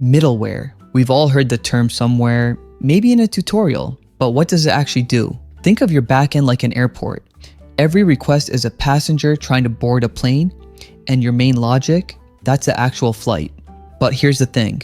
Middleware. We've all heard the term somewhere, maybe in a tutorial, but what does it actually do? Think of your backend like an airport. Every request is a passenger trying to board a plane, and your main logic, that's the actual flight. But here's the thing.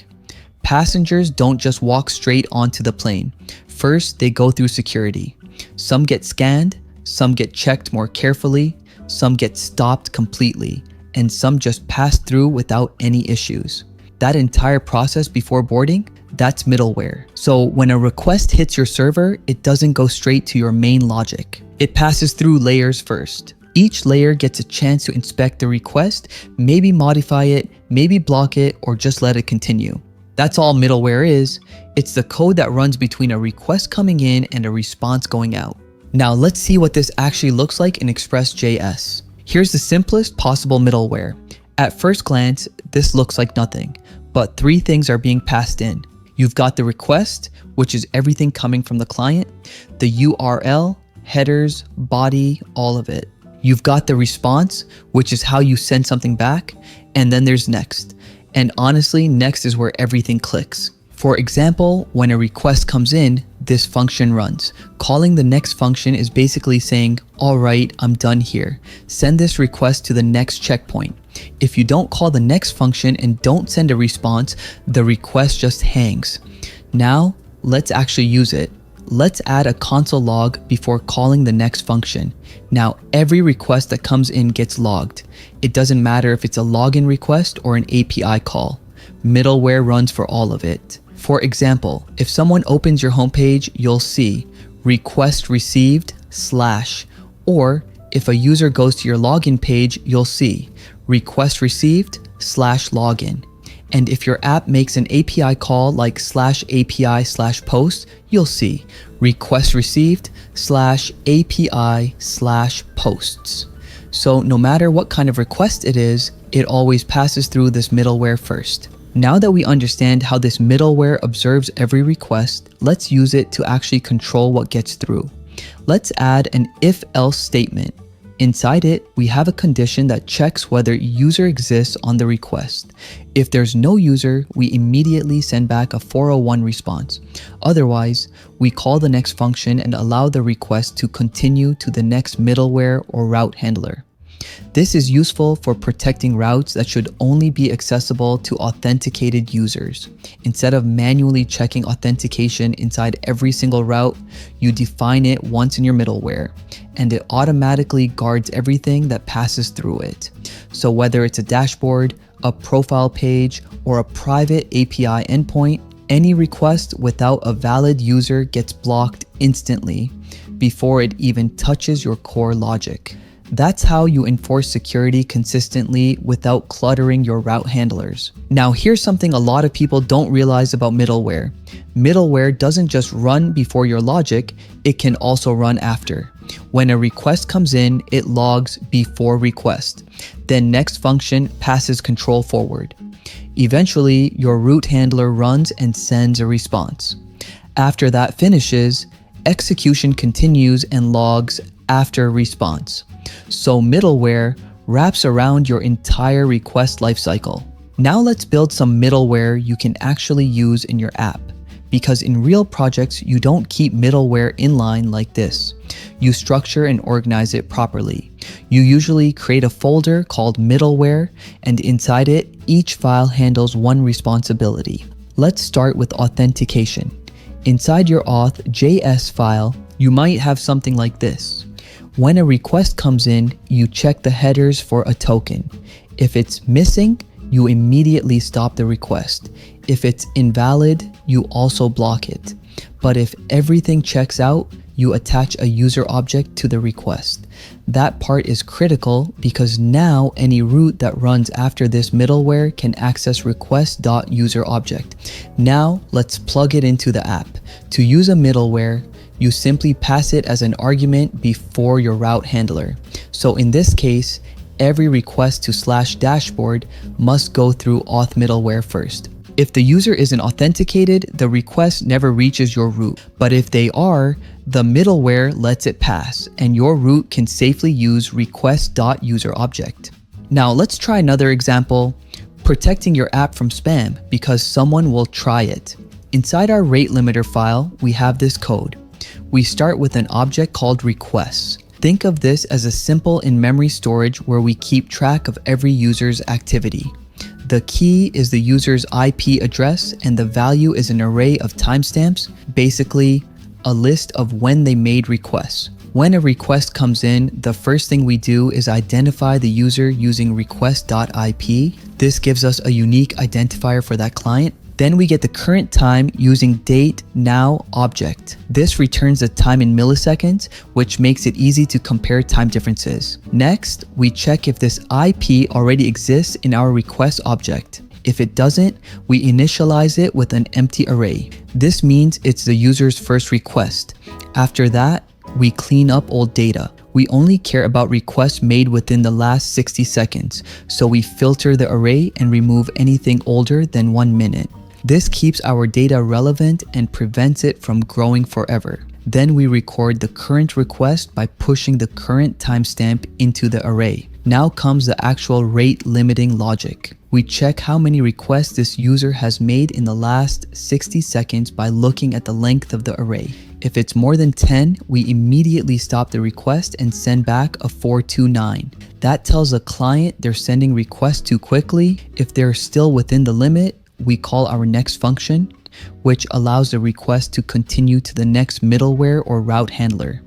Passengers don't just walk straight onto the plane. First, they go through security. Some get scanned, some get checked more carefully, some get stopped completely, and some just pass through without any issues. That entire process before boarding, that's middleware. So when a request hits your server, it doesn't go straight to your main logic. It passes through layers first. Each layer gets a chance to inspect the request, maybe modify it, maybe block it, or just let it continue. That's all middleware is. It's the code that runs between a request coming in and a response going out. Now let's see what this actually looks like in Express.js. Here's the simplest possible middleware. At first glance, this looks like nothing, but three things are being passed in. You've got the request, which is everything coming from the client, the URL, headers, body, all of it. You've got the response, which is how you send something back, and then there's next. And honestly, next is where everything clicks. For example, when a request comes in, this function runs. Calling the next function is basically saying, all right, I'm done here. Send this request to the next checkpoint. If you don't call the next function and don't send a response, the request just hangs. Now, let's actually use it. Let's add a console log before calling the next function. Now, every request that comes in gets logged. It doesn't matter if it's a login request or an API call. Middleware runs for all of it. For example, if someone opens your homepage, you'll see request received / or if a user goes to your login page, you'll see request received / login. And if your app makes an API call like /API/post, you'll see request received / API / posts. So no matter what kind of request it is, it always passes through this middleware first. Now that we understand how this middleware observes every request, let's use it to actually control what gets through. Let's add an if-else statement. Inside it, we have a condition that checks whether user exists on the request. If there's no user, we immediately send back a 401 response. Otherwise, we call the next function and allow the request to continue to the next middleware or route handler. This is useful for protecting routes that should only be accessible to authenticated users. Instead of manually checking authentication inside every single route, you define it once in your middleware, and it automatically guards everything that passes through it. So whether it's a dashboard, a profile page, or a private API endpoint, any request without a valid user gets blocked instantly before it even touches your core logic. That's how you enforce security consistently without cluttering your route handlers. Now here's something a lot of people don't realize about middleware. Middleware doesn't just run before your logic, it can also run after. When a request comes in, it logs before request. Then next function passes control forward. Eventually, your route handler runs and sends a response. After that finishes, execution continues and logs after response. So middleware wraps around your entire request lifecycle. Now let's build some middleware you can actually use in your app. Because in real projects, you don't keep middleware inline like this. You structure and organize it properly. You usually create a folder called middleware, and inside it, each file handles one responsibility. Let's start with authentication. Inside your auth.js file, you might have something like this. When a request comes in, you check the headers for a token. If it's missing, you immediately stop the request. If it's invalid, you also block it. But if everything checks out, you attach a user object to the request. That part is critical because now any route that runs after this middleware can access request.userObject. Now let's plug it into the app. To use a middleware, you simply pass it as an argument before your route handler. So in this case, every request to /dashboard must go through auth middleware first. If the user isn't authenticated, the request never reaches your route. But if they are, the middleware lets it pass, and your route can safely use request.userObject. Now let's try another example. Protecting your app from spam because someone will try it. Inside our rate limiter file, we have this code. We start with an object called requests. Think of this as a simple in-memory storage where we keep track of every user's activity. The key is the user's IP address and the value is an array of timestamps, basically a list of when they made requests. When a request comes in, the first thing we do is identify the user using request.ip. This gives us a unique identifier for that client. Then we get the current time using dateNow object. This returns the time in milliseconds, which makes it easy to compare time differences. Next, we check if this IP already exists in our request object. If it doesn't, we initialize it with an empty array. This means it's the user's first request. After that, we clean up old data. We only care about requests made within the last 60 seconds, so we filter the array and remove anything older than 1 minute. This keeps our data relevant and prevents it from growing forever. Then we record the current request by pushing the current timestamp into the array. Now comes the actual rate limiting logic. We check how many requests this user has made in the last 60 seconds by looking at the length of the array. If it's more than 10, we immediately stop the request and send back a 429. That tells the client they're sending requests too quickly. If they're still within the limit, we call our next function, which allows the request to continue to the next middleware or route handler.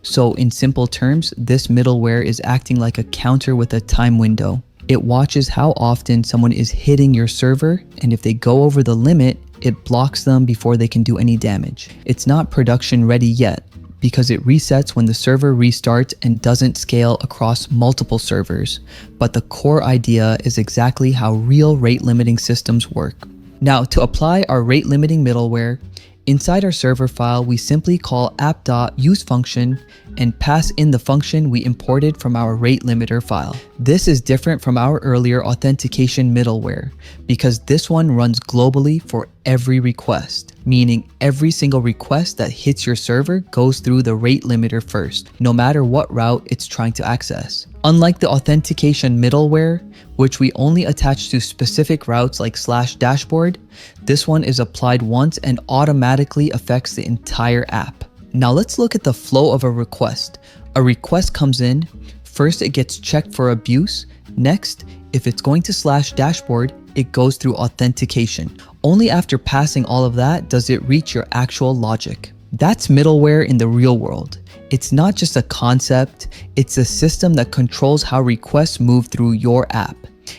So in simple terms, this middleware is acting like a counter with a time window. It watches how often someone is hitting your server, and if they go over the limit, it blocks them before they can do any damage. It's not production ready yet, because it resets when the server restarts and doesn't scale across multiple servers. But the core idea is exactly how real rate limiting systems work. Now, to apply our rate limiting middleware, inside our server file, we simply call app.useFunction and pass in the function we imported from our rate limiter file. This is different from our earlier authentication middleware because this one runs globally for every request, meaning every single request that hits your server goes through the rate limiter first, no matter what route it's trying to access. Unlike the authentication middleware, which we only attach to specific routes like /dashboard, this one is applied once and automatically affects the entire app. Now let's look at the flow of a request. A request comes in, first it gets checked for abuse, next, if it's going to /dashboard, it goes through authentication. Only after passing all of that does it reach your actual logic. That's middleware in the real world. It's not just a concept, it's a system that controls how requests move through your app.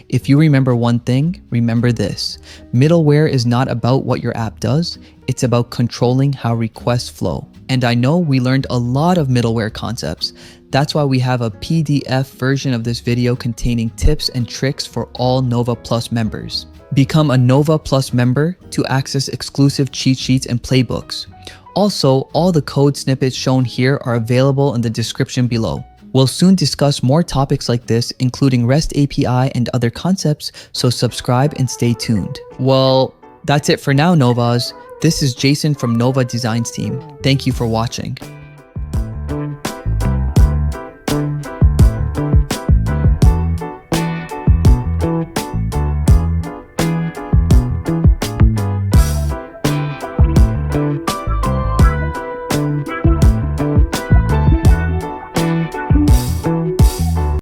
If you remember one thing, remember this. Middleware is not about what your app does, it's about controlling how requests flow. And I know we learned a lot of middleware concepts. That's why we have a PDF version of this video containing tips and tricks for all Nova Plus members. Become a Nova Plus member to access exclusive cheat sheets and playbooks. Also, all the code snippets shown here are available in the description below. We'll soon discuss more topics like this, including REST API and other concepts, so subscribe and stay tuned. Well, that's it for now, Novas. This is Jason from Nova Designs team. Thank you for watching.